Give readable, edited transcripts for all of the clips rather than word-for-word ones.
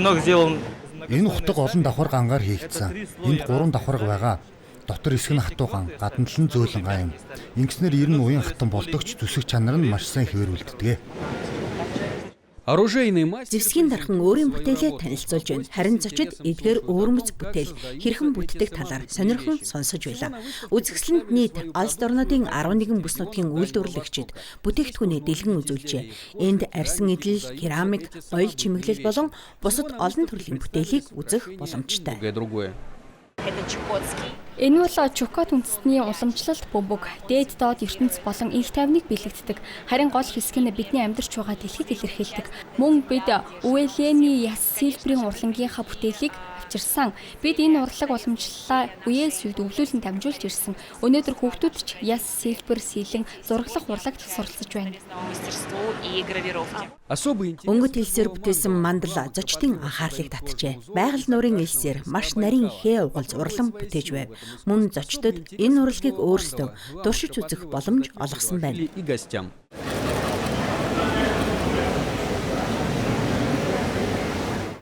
Энэ хутаг олон давхар гангаар хийгдсэн. Энд 3 давхарга байгаа. Дотор эсгэн хатууган, гаднал нь зөөлөн гай юм. Ингэснээр ер нь уян хатан болдогч зүсэх чанар нь маш сайн хэвээрүүлдэг. Зэвсгийн дархан өөрийн бүтээлээ танилцуулж байна. Харин зочид эдгээр өвөрмөц бүтээл хэрхэн бүтдэг талаар сонирхон сонсож байлаа. Үзэсгэлэнт нийт Алс орнуудын 11 бүс нутгийн үйлдвэрлэгчид бүтээгдэхүүнээ дэлгэн үзүүлжээ. Энд арьсан идэл, керамик, оёл чимэглэл болон бусад олон төрлийн бүтээлийг үзэх боломжтой. Энэ бол Чукот үндэстний уламжлалт бөмбөг, дээд доод ертөнц болон их тайвныг бэлэгддэг. Харин гол хэсэг нь бидний амьдарч байгаа дэлхийг илэрхийлдэг. Мөн бид Уэлэний яс сэлбэрийн урлагийнхаа бүтээлийг авчирсан. Бид энэ урлаг уламжлалаа үеэс үед өвлүүлэн дамжуулж ирсэн. Өнөөдөр хүүхдүүд ч яс сэлбэр, сэлэн, зураглах урлагт суралцж байна. Өнгөт элсээр бүтээсэн мандал зочдын анхаарлыг татжээ. Байгаль нуурын элсээр маш нарийн хээ угалз урлан бүтээж байв. Мөн зочдод энэ урлагийг өөрсдөө туршиж үзэх боломж олгосон байна.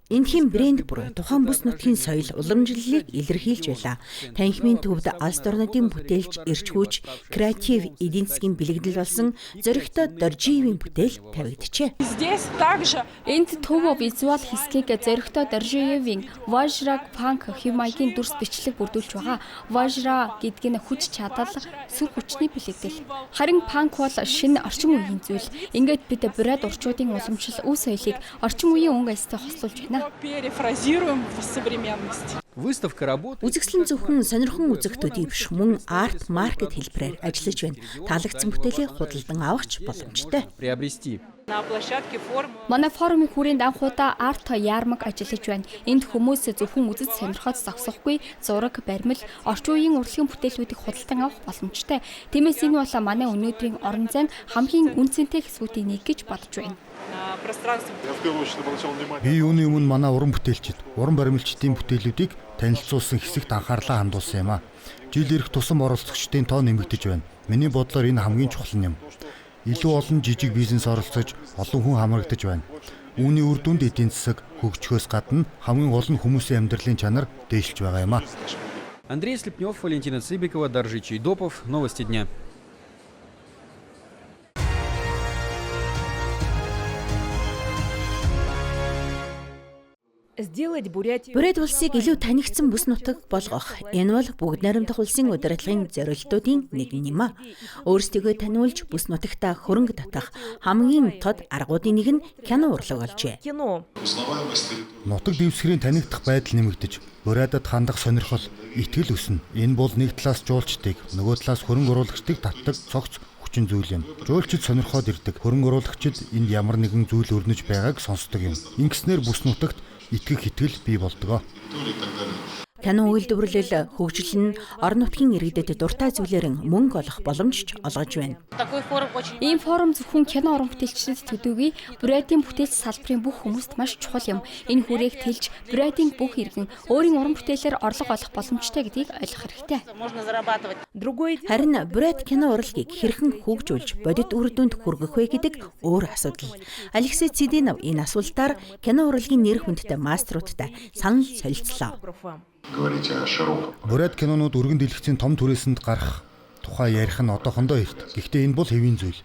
Энэхийн брэнд бүр тухайн бүс нутгийн соёл уламжлалыг илэрхийлж байлаа. Танхимын төвд Алс орнуудын бүтээлч эрч хүч, креатив эдийн засгийн бэлэгдэл болсон зоригтой Доржиевийн бүтээл тавигджээ. Энд төв визуал хэсгийг зоригтой Доржиевийн Важраг панк хэв маягийн дүрс бичлэг бүрдүүлж байгаа. Важра гэдэг нь хүч чадал, сүр хүчний бэлэгдэл. Харин панк бол шинэ орчин үеийн зүйл. Ингээд бид бред урчуудын уламжлал үе соёлыг орчин үеийн өнгө аястай хослуулж байна. Үзэсгэлэн зөвхөн сонирхон үзэгдүүдийн биш, мөн арт маркет хэлбэрээр ажиллаж байна. Таалагдсан бүтээлээ худалдан авахч боломжтой. Манай форумын хүрээнд анхудаа арт ярмаг ажиллаж байна. Энд хүмүүс зөвхөн үзэж сонирхоод зогсохгүй, зураг, баримл, орчин үеийн урлагийн бүтээлүүдийг худалдан авах боломжтой. Тиймээс энэ бол манай өнөөдрийн орон зайд хамгийн үнцэнтэй хэсгүүдийн нэг гэж бодож байна. Би юуны өмнө манай уран бүтээлчид, уран баримлчдын бүтээлүүдийг танилцуулсан хэсэгт анхаарлаа хандуулсан юм а. Жил ирэх тусам оролцогчдын тоо нэмэгдэж байна. Миний бодлоор энэ хамгийн чухал юм. Илүү олон жижиг бизнес оролцож, олон хүн хамрагдаж байна. Үүний үр дүнд эдийн засаг хөгжихөөс гадна хамгийн гол нь хүмүүсийн амьдралын чанар дээшилж байгаа юм а. Андрей Слепнев, Валентина Цыбикова, Доржи Чайдопов. Новости дня. Бурят улсыг илүү танигдсан бүс нутаг болгох. Энэ бол бүгд найрамдах улсын удирдлагын зорилтуудын нэг юм а. Өөрсдийгөө таниулж бүс нутагтаа хөрөнгө татах хамгийн тод аргуудын нэг нь кино урлаг болжээ. Нутаг дэвсгэрийн танигдах байдал нэмэгдэж, Бурятад хандах сонирхол, итгэл өснө. Энэ бол нэг талаас жуулчдыг, нөгөө талаас хөрөнгө оруулагчдыг татдаг цогц хүчин зүйл юм. Жуулчид сонирхоод ирдэг. Хөрөнгө оруулагчид энд ямар нэгэн зүйл өрнөж байгааг сонсдог юм. Ингэснээр бүс нутагт итгэх итгэл бий болдгоо. Кино үйлдвэрлэл хөгжил нь орон нутгийн иргэдэд дуртай зүйлээр мөнгө олох боломж олгож байна. Ийм форум зөвхөн кино уран бүтээлчдэд төдийгүй Бурятийн бүтээлч салбарын бүх хүмүүст маш чухал юм. Энэ хүрээг тэлж Бурятийн бүх иргэн өөрийн уран бүтээлээр орлого олох боломжтой гэдгийг ойлгох хэрэгтэй. Харин Бурят кино урлагийг хэрхэн хөгжүүлж бодит үр дүнд хүргэх вэ гэдэг өөр асуудал. Алексей Цидинов энэ асуултаар кино урлагийн нэр хүндтэй мастеруудтай санал солилцлоо. Бурят кинонууд өргөн дэлгэцийн том түрээсэнд гарах тухай ярих нь одоохондоо ихт. Гэхдээ энэ бол хэвийн зүйл.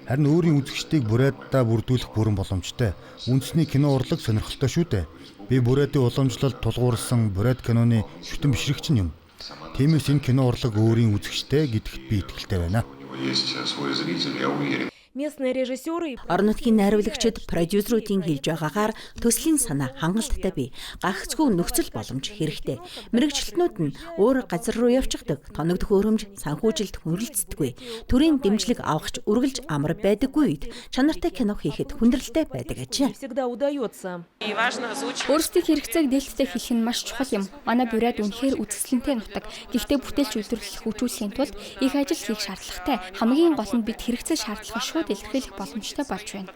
Харин өөрийн үзэгчдийг Бурятаа бүрдүүлэх бүрэн боломжтой. Үндэсний кино урлаг сонирхолтой шүү дээ. Би Бурятын уламжлалд тулгуурласан Бурят киноны шүтэн бишрэгч юм. Тиймээс энэ кино урлаг өөрийн үзэгчтэй гэдэгт би итгэлтэй байна. Орон нутгийн найруулагчид, продюсеруудын хэлж байгаагаар төслийн санаа хангалттай бий. Гагцгүй нөхцөл боломж хэрэгтэй. Мэргэжилтнүүд нь өөр газар руу явчихдаг. Тоногдох өрөмж, санхүүжилт хүндрэлцдэггүй. Төрийн дэмжлэг авахч үргэлж амар байдаггүй үед чанартай кино хийхэд хүндрэлтэй байдаг ажээ. Өөрсдийн хэрэгцээг дээлттэй хэлэх нь маш чухал юм. Манай Бурят үнэхээр үзэсгэлэнтэй нутаг. Гэхдээ бүтээлч үйлдвэрлэл хөгжүүлэхийн тулд их ажил хийх шаардлагатай. Хамгийн гол нь бид хэрэгцээ шаардлагаа шууд илэрхийлэх боломжтой болж байна.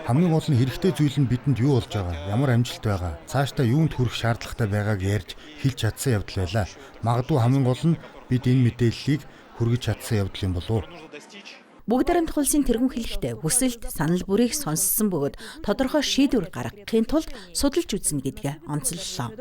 Хамгийн гол нь хэрэгтэй зүйл нь бидэнд юу болж байгаа, ямар амжилт байгаа, цаашдаа юунд хүрэх шаардлагатай байгааг ярьж хэлж чадсан явдал байлаа. Магадгүй хамгийн гол нь бид энэ мэдээллийг хүргэж чадсан явдал юм болов уу? Бүгд Дарамт улсын тэргүүн хэлэхдээ хүсэлт, санал бүрийг сонссон бөгөөд тодорхой шийдвэр гаргахын тулд судалж үзнэ гэдгээ онцоллоо.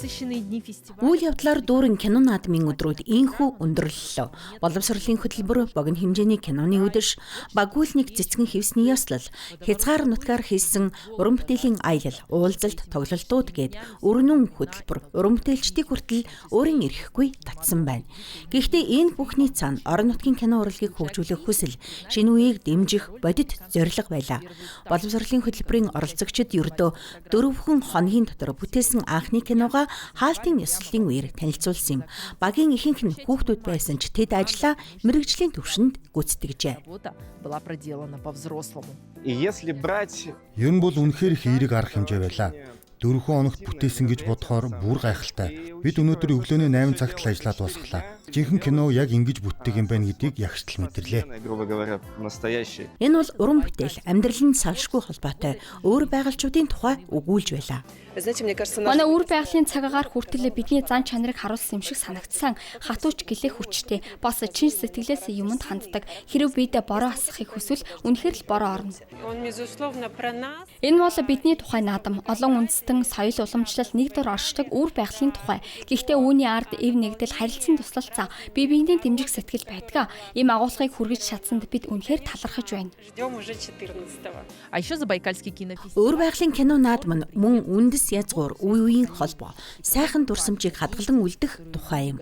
Үйл явдлаар дүүрэн кино наадмын өдрүүд инхүү өндөрлөлөө. Боловсролын хөтөлбөр, богино хэмжээний киноны үдэш, багуулник цэцгэн хевсний ёслол, хязгаар нутгаар хийсэн уран бүтээлийн аялал, уулзалт, тоглолтууд гээд өрнөн хөтөлбөр уран бүтээлчдийг хүртэл өөрийн эрэхгүй татсан байна. Гэхдээ энэ бүхний цаана орон нутгийн кино урлагийг хөгжүүлэх хүсэл, шинэ үеийг дэмжих бодит зорилго байлаа. Боловсролын хөтөлбөрийн оролцогчид ердөө 4 хоногийн дотор бүтээсэн анхны киногаа хаалтын ёслолын үеэр танилцуулсан юм. Багийн ихэнх нь хүүхдүүд байсан ч тэд ажлаа мэрэгжлийн түвшинд гүйцэтгэжээ. Ер нь бол үнэхээр их эерэг арга хэмжээ байлаа. 4 хоногт бүтээсэн гэж бодохоор бүр гайхалтай. Бид өнөөдөр өглөөний 8 цагт л ажиллаад дуусглаа. Жинхэнэ кино яг ингэж бүтдэг юм байна гэдгийг ягштал мэдэрлээ. Энэ бол уран бүтээл, амьдралын салшгүй холбоотой өөр байгальчуудын тухай өгүүлж байлаа. Манай үр байгалийн цагаагаар хүртэл бидний зан чанарыг харуулсан юм шиг санагдсан. Хатууч гэлээ хүчтэй, бас чин сэтгэлээс юмд ханддаг. Хэрэв бид бороо асахыг хүсвэл үнэхээр л бороо орно. Энэ бол бидний тухай наадам. Олон үндэстэн соёл уламжлалт нэг дор оршдог үр байгалийн тухай. Гэхдээ үүний ард эв нэгдэл харилцан туслалцаа бие биенээ дэмжих сэтгэл байдаг. Ийм агуулгыг хүргэж чадсанд бид үнэхээр талархаж байна. Өөр байгалийн кино наадам нь мөн үндэс язгуур үе үеийн холбоо, сайхан дурсамжийг хадгалан үлдэх тухай юм.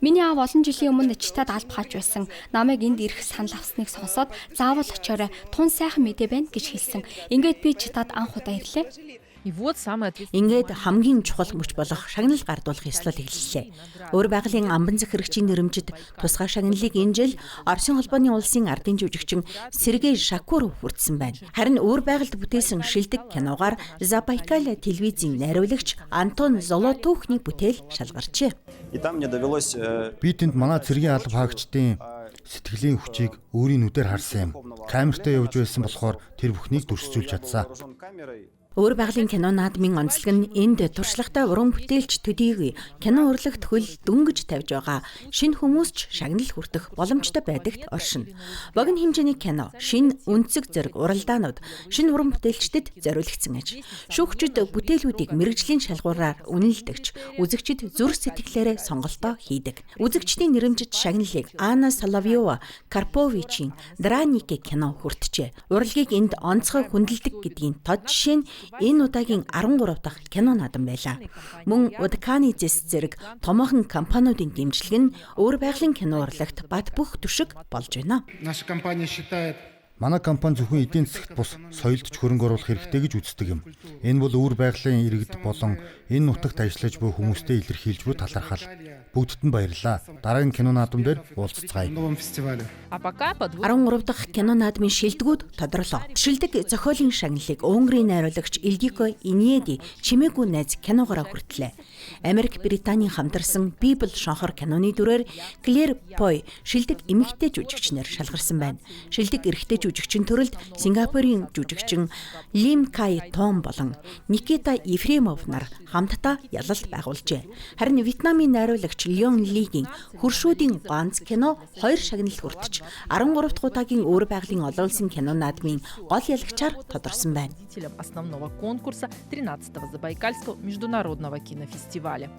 Миний аав олон жилийн өмнө читад алба хааж байсан. Намайг энд ирэх санал авсныг сонсоод заавал очоорой. Тун сайхан мэдээ байна гэж хэлсэн. Ингээд би читад анх удаа ирлээ. Ингээд хамгийн чухал мөч болох шагнал гардуулах ёслол эхэллээ. Өөр байгалийн амбан зэх хэрэгчийн нэрэмжид тусгай шагналыг энэ жил Оросын холбооны улсын ардын жүжигчин Сергей Шакуров хүртсэн байна. Харин өөр байгальд бүтээсэн шилдэг киногаар Забайкалья телевизийн найруулагч Антон Золотухны бүтээл шалгарчээ. Би тэнд манай цэргийн алба хаагчдын сэтгэлийн хүчийг өөрийн нүдээр харсан юм. Камертай явж байсан болохоор тэр бүхнийг дүрсжүүлж чадсан. Өөр байгалийн кино наадмын онцлог нь энд туршлагатай уран бүтээлч төдийгүй кино урлагт хөл дөнгөж тавьж байгаа шинэ хүмүүс ч шагнал хүртэх боломжтой байдагт оршино. Богино хэмжээний кино, шинэ үнцэг зэрэг уралдаанууд, шинэ уран бүтээлчдэд зориулагдсан аж. Шүүгчид бүтээлүүдийг мэрэгжлийн шалгуураар үнэлдэгч, үзэгчид зүрх сэтгэлээрээ сонголтоо хийдэг. Үзэгчдийн нэрэмжит шагналыг Анна Соловьева Карповичийн Дранике кино хүртжээ. Урлагийг энд онцгой хүндэлдэг гэдгийн тод жишээ нь энэ удаагийн 13 дахь кино наадам байлаа. Мөн Удканизис зэрэг томоохон компаниудын дэмжлэг нь өөр байгалийн кино урлагт бат бөх түшиг болж байна. Манай компани зөвхөн эдийн засагт бус соёлд ч хөрөнгө оруулах хэрэгтэй гэж үздэг юм. Энэ бол өөр байгалийн иргэд болон энэ нутагт ажиллаж буй хүмүүстэй илэрхийлж буй талархал. Бүгдд нь баярлалаа. Дараагийн кино наадам дээр уулзцгаая. 13 дахь кино наадмын шилдэгүүд тодорлоо. Шилдэг зохиолын шагналыг Унгарын найруулагч Ildiko Iniedi чимээгүй найз киногоор хүртлээ. Америк, Британийн хамтарсан Библ шонхор киноны дүрээр Claire Foy шилдэг эмэгтэй жүжигчнэр шалгарсан байна. Шилдэг эрэгтэй жүжигчин төрөлд Сингапурын жүжигчин Lim Kai Thom болон Никита Ефремов нар хамтдаа ялалт байгуулжээ. Харин Вьетнамын найруулагч Леон Лигийн Хөршүүдийн ганц кино 2 шагнал хүртэж 13 дахь удаагийн өөр байгалийн олон улсын кино наадмын гол ялагчаар тодорсон байна. Основного конкурса 13-го Забайкальского международного кинофестиваля.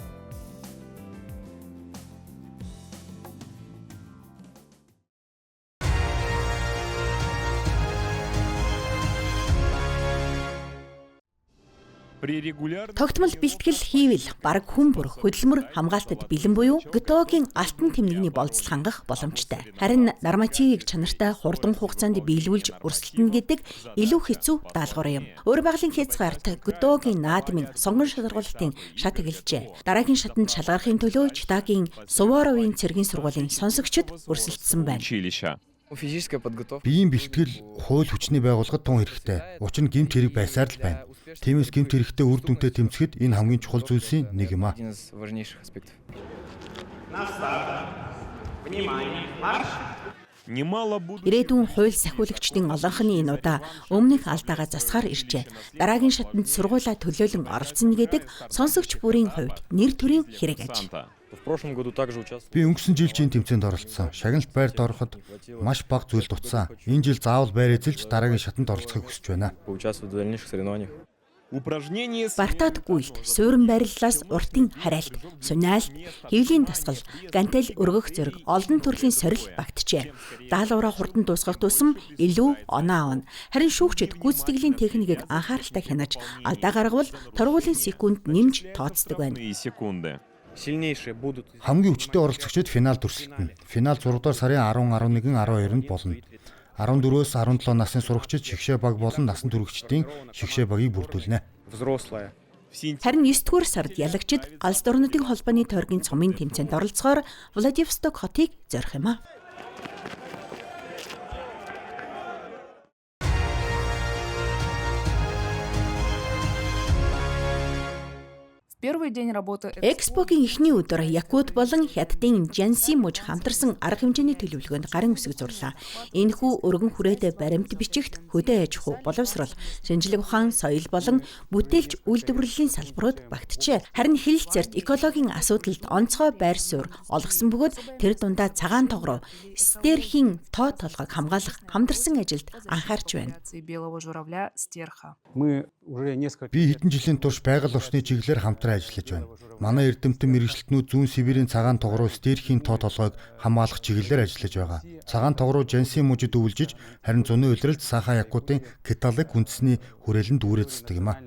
Тогтмол бэлтгэл хийвэл бараг хүн бүр хөдөлмөр хамгаалтад бэлэн буюу ГТО-гийн алтан тэмдэгний болцол хангах боломжтой. Харин нормативыг чанартай хурдан хугацаанд биелүүлж өрсөлдөнө гэдэг илүү хэцүү даалгавар юм. Өөр байгалийн хязгаарт ГТО-гийн наадмын сонгон шалгуулалтын шат эхэлжээ. Дараагийн шатанд шалгарахын төлөө Читагийн Суворовын цэргийн сургуулийн сонсогчид өрсөлдсөн байна. Биеийн бэлтгэл хууль хүчний байгууллагад тун хэрэгтэй. Учир нь гэмт хэрэг байсаар л байна. Тиймээс гэмт хэрэгтэй үр дүнтэй тэмцэхэд энэ хамгийн чухал зүйлсийн нэг юм аа. Ирээдүйн хууль сахиулагчдын олонхны энэ удаа өмнөх алдаагаа засахаар иржээ. Дараагийн шатанд сургуулаа төлөөлөн оролцсон гэдэг сонсогч бүрийн хувьд нэр төрийн хэрэг аж. Би өнгөрсөн жил чинь тэмцээнд оролцсон. Шагналт байрт ороход маш бага зүйл дутсан. Энэ жил заавал байр эзэлж дараагийн шатанд оролцохыг хүсэж байна. Бартад гүйлт, суурин бариллаас уртын харайлт, сунаалт, хэвлийн дасгал, гантел өргөх зэрэг олон төрлийн сорил багтжээ. Даалгавраа хурдан дуусгах тусам илүү оноо авна. Харин шүүгчид гүйцэтгэлийн техникийг анхааралтай хянаж, алдаа гаргавал торгуулийн секунд нэмж тооцдог байна. Хамгийн хүчтэй оролцогчид финалд өрсөлдөнө. Финал 6 дугаар сарын 10, 11, 12-нд болно. 14-өөс 17 насны сурагчид шигшээ баг болон насан туршидтын шигшээ багийг бүрдүүлнэ. Харин 9-р сард ялагчид Галс орнуудын холбооны тойргийн цомын тэмцээнд оролцохоор Владивосток хотыг зорих юм а. Экспогийн эхний өдөр Якут болон Хятадын Жанси мужи хамтарсан арга хэмжээний төлөвлөгөөнд гарын үсэг зурлаа. Энэхүү өргөн хүрээтэй баримт бичигт хөдөө аж ахуй, боловсрол, шинжлэх ухаан, соёл болон бүтээлч үйлдвэрлэлийн салбарууд багтжээ. Харин хэлэлцээрт экологийн асуудалд онцгой байр суурь олгосон бөгөөд тэр дундаа цагаан тогроо, стерхийн тоо толгойг хамгаалах хамтарсан ажилд анхаарч байна. Би хэдэн жилийн турш байгаль орчны чиглэлээр хамтран ажиллаж байна. Манай эрдэмтэн мэргэжилтнүүд зүүн Сибирийн цагаан тогроо стерхийн тоо толгойг хамгаалах чиглэлээр ажиллаж байгаа. Цагаан тогроо Жанси мужид өвлжиж, харин зуны улиралд Саха Якутын Киталык үндэсний хүрээлэнд үүрээцдэг юм а.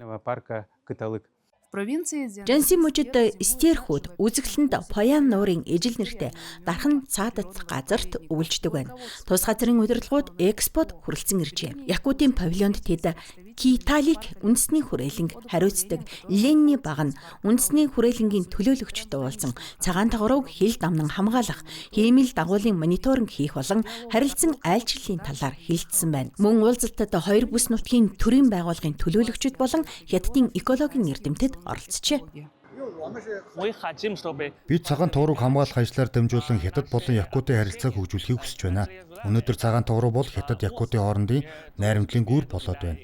Жанси мужид стерхүүд үзэсгэлэнд Паян нуурын ижил нэртэй дархан цаадат газарт өвлждөг байна. Тус газрын удирдлагууд Экспод хүрэлцэн иржээ. Якутын павильонд тэд Киталик үндэсний хүрээлэнг хариуцдаг Ленни баг нь үндэсний хүрээлэнгийн төлөөлөгчд уулзсан цагаан тогроог хил дамнан хамгаалах, хиймэл дагуулын мониторинг хийх болон харилцан айлчлалын талаар хэлэлцсэн байна. Мөн уулзалтад хоёр бүс нутгийн төрийн байгууллагын төлөөлөгчд болон Хятадын экологийн эрдэмтэд оролцжээ. Бид цагаан тогроог хамгаалах ажлаар дамжуулан Хятад болон Якутын харилцааг хөгжүүлэхийг хүсэж байна. Өнөөдөр цагаан тогроо бол Хятад Якутын хоорондын найрамдлын гүр болоод байна.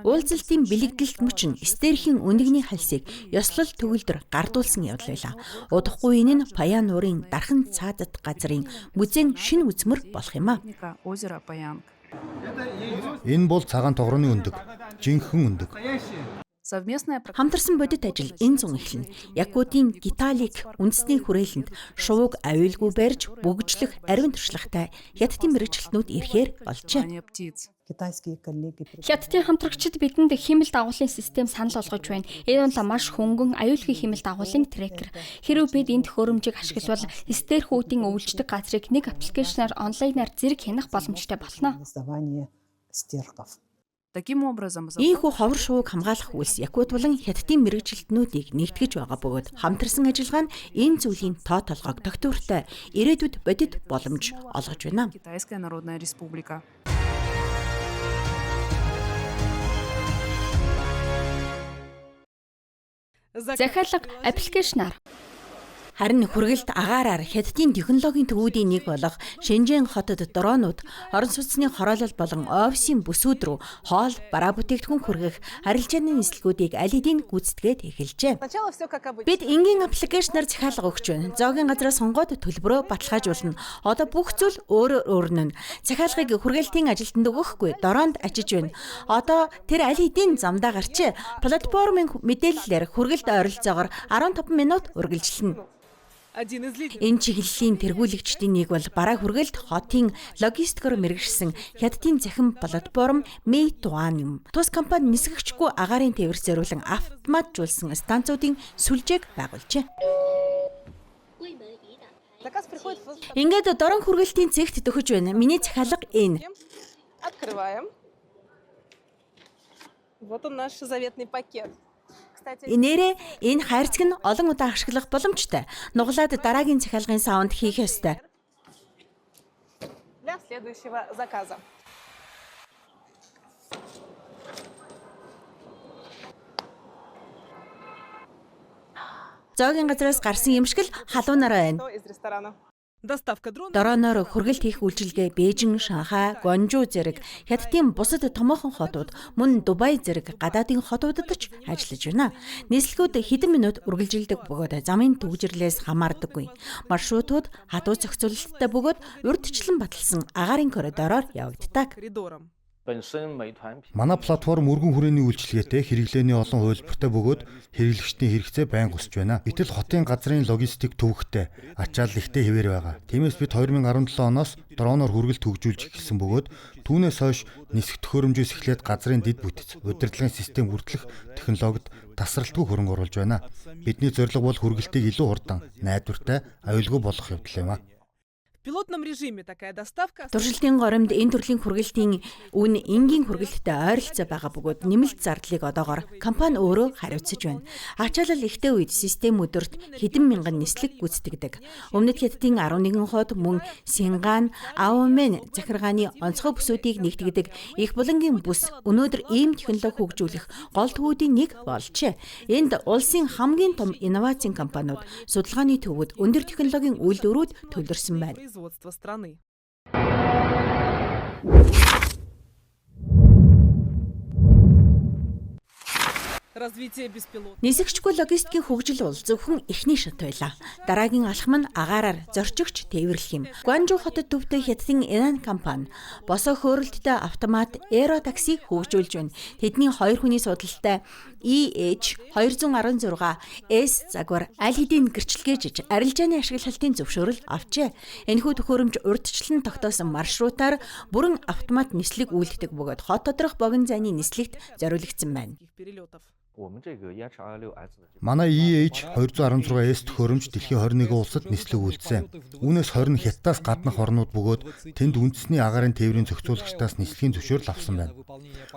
Уулзалтын бэлэгдэлт мөчн стерхийн өндөгний хальсыг ёслол төгөлдөр гардуулсан явдал байлаа. Удахгүй энэ нь Паян нуурын дархан цаадат газрын музейн шинэ үзмөр болох юм а. Энэ бол цагаан тогрооны өндөг. Жинхэнэ өндөг. Хамтарсан бодит ажил энэ зун эхэлнэ. Якутын Киталик үндэсний хүрээлэнд шувууг аюулгүй барьж бөгжлөх ариун туршлагатай Хятадын мэргэжилтнүүд ирэхээр болжээ. Хятадын хамтрагчид бидэнд хэмэл дагуулын систем санал болгож байна. Энэ бол маш хөнгөн аюулгүй хэмэл дагуулын трекер. Хэрэв бид энэ төхөөрөмжийг ашиглавал стерхүүдийн өвлждөг газрыг нэг аппликейшнаар онлайнаар зэрэг хянах боломжтой болно. Ийхүү ховор шувууг хамгаалах үйлс Якут болон Хятадын мэргэжилтнүүдийг нэгтгэж байгаа бөгөөд хамтарсан ажиллагаа нь энэ зүйлийн тоо толгойг тогтвортой ирээдүйд бодит боломж олгож байна. Захиалга аппликейшнаар Харин хүргэлт агаараар Хятадын технологийн төвүүдийн нэг болох Шэнжэн хотод дронууд орон сууцны хороолол болон офисын бүсүүд рүү хоол, бараа бүтээгдэхүүн хүргэх арилжааны нислэгүүдийг аль хэдийн гүйцэтгээд эхэлжээ. Бид энгийн аппликейшнаар захиалга өгч байна. Зоогийн газраас сонгоод төлбөрөө баталгаажуулна. Одоо бүх зүйл өөр нь. Захиалгыг хүргэлтийн ажилтнанд өгөхгүй, дороонд ачиж байна. Одоо тэр аль хэдийн замдаа гарчээ. Платформын мэдээллээр хүргэлт ойролцоогоор 15 минут үргэлжилнэ. Энэ чиглэлийн тэргүүлэгчдийн нэг бол бараа хүргэлт хотын логистикоор мэргэшсэн Хятадын захин платформ Meituan юм. Тус компани нисгэгчгүй агаарын тээвэр зориулан автоматжуулсан станцуудын сүлжээг байгуулжээ. Ингээд дорон хүргэлтийн цэгт төхөж байна. Миний захиалга энэ. Вот он наш заветный пакет. Инээрээ энэ хайрцаг нь олон удаа ашиглах боломжтой. Нуглаад дараагийн захиалгын саунд хийх ёстой. Для следующего заказа. Зоогийн газраас гарсан юмшгэл халуунаараа байна. Из ресторана. Дроноор хүргэлт хийх үйлчилгээ Бээжин, Шанхай, Гуанжуу зэрэг хятадын бусад томоохон хотууд мөн Дубай зэрэг гадаадын хотуудад ч ажиллаж байна. Нийслэгүүд хэдэн минут үргэлжилдэг бөгөөд замын төвжирлээс хамаардаггүй. Маршрутууд хадуу зохицуулалттай бөгөөд урьдчилан баталсан агаарын коридороор явагддаг. Манай платформ өргөн хүрээний үйлчилгээтэй хэрэглээний олон хувилбартай бөгөөд хэрэглэгчдийн хэрэгцээ байнга өсөж байна. Гэтэл хотын газрын логистик төвөгтэй, ачаал ихтэй хэвээр байгаа. Тиймээс бид 2017 оноос дроноор хүргэлт хөгжүүлж эхэлсэн бөгөөд түүнээс хойш нисэх төхөөрөмжөөс эхлээд газрын дэд бүтц, удирдлагын систем хүртэлх технологид тасралтгүй хөрөнгө оруулж байна. Бидний зорилго бол хүргэлтийг илүү хурдан, найдвартай, аюулгүй болгох явдал юм а. Туршилтын горимд энэ төрлийн хүргэлтийн үн энгийн хүргэлттэй ойролцоо байгаа бөгөөд нэмэлт зардлыг одоогоор компани өөрөө хариуцаж байна. Ачаалал ихтэй үед систем өдөрт хэдэн мянган нислэг гүйцэтгэдэг. Өмнөд Хятадын 11 хот мөн Синган, Аомен захиргааны онцгой бүсүүдийг нэгтгэдэг их булангийн бүс өнөөдөр ийм технологи хөгжүүлэх гол төвүүдийн нэг болжээ. Энд улсын хамгийн том инновацийн компаниуд, судалгааны төвүүд, өндөр технологийн үйлдвэрүүд төлөрсөн байна. Страны. Нисэгчгүй логистикийн хөгжил бол зөвхөн эхний шат байлаа. Дараагийн алхам нь агаараар зорчигч тээвэрлэх юм. Гуанжуу хотод төвтэй Хятадын Enan компани босоо хөөрөлттэй автомат Aero такси хөгжүүлж байна. Тэдний 2 хүний судалтай EH216S загвар аль хэдийн гэрчлэгээжж арилжааны ашиглалтын зөвшөөрөл авчээ. Энэхүү төхөөрөмж урьдчилан тогтоосон маршрутаар бүрэн автомат нислэг үйлддэг бөгөөд хот доторх богино зайны нислэгт зориулагдсан байна. Манай EH216S төхөөрөмж дэлхийн 21 улсад нислэг үйлдсэн. Үүнээс 20 нь Хятадаас гаднах орнууд бөгөөд тэнд үндэсний агаарын тээврийн зохицуулагчдаас нислэгийн зөвшөөрөл авсан байна.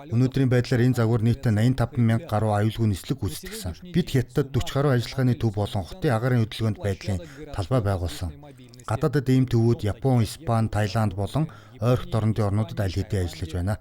Өнөөдрийн байдлаар энэ загвар нийтдээ 85,000 гаруй аюулгүй нислэг гүйцэтгсэн. Бид Хятадд 40 гаруй ажиллагааны төв болон хотын агаарын хөдөлгөөнд байдлын талбай байгуулсан. Гадаадад ийм төвүүд Япон, Испани, Таиланд болон ойрхон орнуудын орнуудад аль хэдийн ажиллаж байна.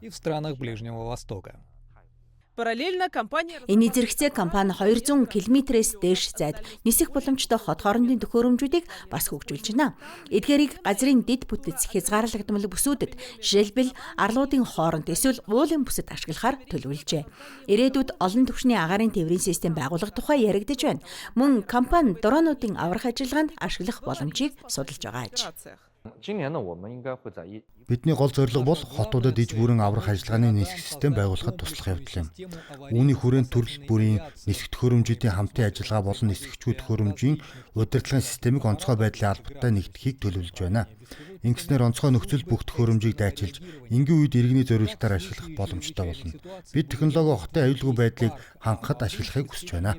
Энэ зэрэгцээ компани 200 км-ээс дээш зайд нисэх боломжтой хот хоорондын төхөөрөмжүүдийг бас хөгжүүлж байна. Эдгээрийг газрын дэд бүтэц хязгаарлагдмал бүсүүдэд, жишээлбэл арлуудын хооронд эсвэл уулын бүсэд ашиглахаар төлөвлөжээ. Ирээдүйд олон түвшний агаарын тээврийн систем байгуулах тухай яригдж байна. Мөн компани дронуудын аврах ажиллагаанд ашиглах боломжийг судалж байгаа аж. Бидний гол зорилго бол хотуудад иж бүрэн аврах ажиллагааны нисэх систем байгуулахад туслах явдал юм. Үүний хүрээнд төрөл бүрийн нисэх төхөөрөмжүүдийн хамтын ажиллагаа болон нисгчгүй төхөөрөмжийн удирдлагын системийг онцгой байдлын албатай нэгтгэхийг төлөвлөж байна. Ингэснээр онцгой нөхцөл бүх төхөөрөмжийг дайчилж, энгийн үед иргэний зориулалтаар ашиглах боломжтой болно. Бид технологи хотын аюулгүй байдлыг хангахад ашиглахыг хүсэж байна.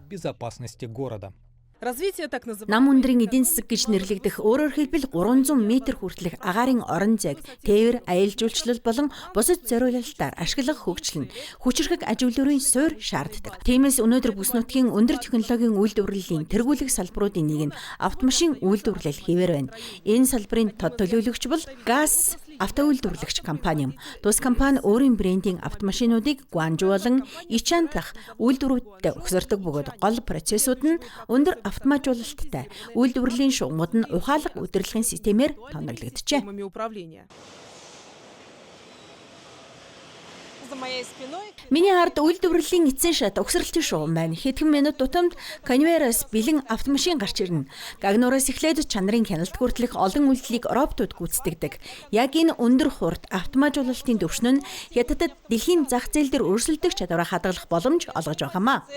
Нам өндрийн эдийн засаг гэж нэрлэгдэх өөрөөр хэлбэл 300 м хүртэлх агаарын орон зайг тээвэр, аялал жуулчлал болон бусад зориулалтаар ашиглах хөгжил нь хүчирхэг аж үйлдвэрийн суурь шаарддаг. Тиймээс өнөөдөр бүс нутгийн өндөр технологийн үйлдвэрлэлийн тэргүүлэх салбаруудын нэг нь автомашин үйлдвэрлэл хэвээр байна. Энэ салбарын тод төлөөлөгч бол ГАЗ автоуйлдвэрлэгч компани юм. Тус компани өөрийн брендийн автомашинуудыг Гуанжуу болон Ичан дахь үйлдвэрүүдэд угсардаг бөгөөд гол процессууд нь өндөр автоматжуулалттай, үйлдвэрлэлийн шугамуд нь ухаалаг удирдлагын системээр тоноглогдчихэ. Миний хард үйлдвэрлэлийн эцсийн шат угсралтын шугам байна. Хэдхэн минут тутамд конвейероос бэлэн автомашин гарч ирнэ. Гагнуураас эхлээд чанарын хяналт хүртэлх олон үйлдэлийг роботууд гүйцэтгэдэг. Яг энэ өндөр хурд автоматжуулалтын түвшин нь Хятадд дэлхийн зах зээл дээр өрсөлдөх чадвараа хадгалах боломж олгож байгаамаа.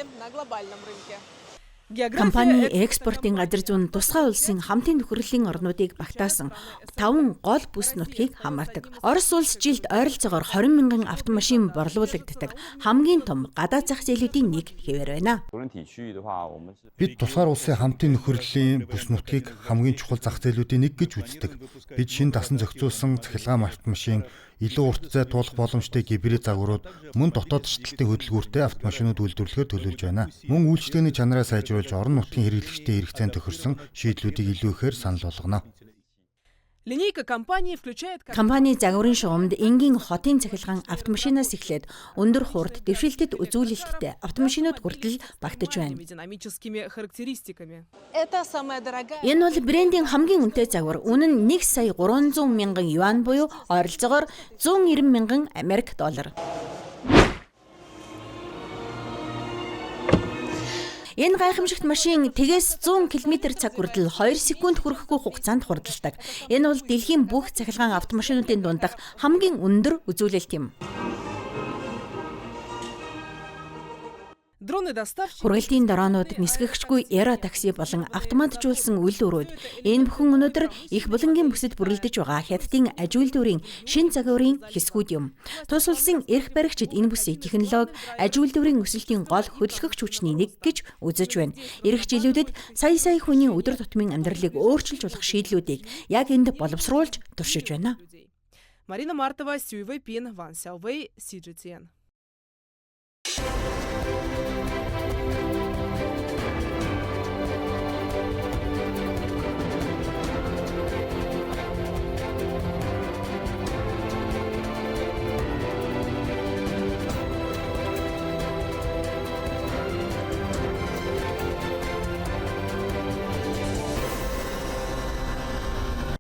Компани экспортын газар зүүн тусгай улсын хамтын төхөөрлийн орнуудыг багтаасан 5 гол бүс нутгийг хамаардаг. Орос улс жилд ойролцоогоор 20 мянган автомашин борлуулагддаг хамгийн том гадаад зах зээлүүдийн нэг хэвээр байна. Бид тусгаар улсын хамтын нөхөрлөлийн бүс нутгийг хамгийн чухал зах зээлүүдийн нэг гэж үздэг. Бид шинэ дасан зохицуулсан цахилгаан автомашин, илүү урт зай туулах боломжтой гибрид загварууд, мөн дотоод шаталтын хөдөлгүүртэй автомашинууд үйлдвэрлэхээр төлөвлөж байна. Мөн үйлчлэгээний чанараа сайжруулж орон нутгийн хэрэглэгчдийн хэрэгцээнд тохирсон шийдлүүдийг илүү ихээр санал болгоно. Линейка компании включает... Компани загварын шугамд энгийн хотын цахилгаан автомашинаас эхлээд өндөр хурд дэвшилтэд үзүүлэлттэй автомашинууд хүртэл багтаж байна. Динамическими характеристиками. Это самая дорогая... Энэ бол брендийн хамгийн үнэтэй загвар. Үнэ нь 1,300,000 юан буюу ойролцоогоор 190,000 Америк доллар. Энэ гайхамшигт машин тэгээс 100 км/цаг хүртэл 2 секунд хүрэхгүй хугацаанд хурдладаг. Энэ бол дэлхийн бүх цахилгаан автомашинуудын дундах хамгийн өндөр үзүүлэлт юм. Дроны доставщики... Хүргэлтийн дроонууд, нисгэгчгүй эра такси болон автоматжуулсан үйл өрөөд энэ бүхэн өнөөдөр их булангийн бүсэд бүрэлдэж байгаа хятадын аж үйлдвэрийн шин загварын хэсгүүд юм. Тус улсын эрх баригчид энэ бүсийг технологи, аж үйлдвэрийн өсөлтийн гол хөдөлгөгч хүчний нэг гэж үзэж байна. Ирэх жилүүдэд сая хүний өдөр тутмын амьдралыг өөрчилж болох шийдлүүдийг яг энд боловсруулж туршиж байна. Марина Мартова, Сюй Вэйпин, Ван Сяовэй, CGTN.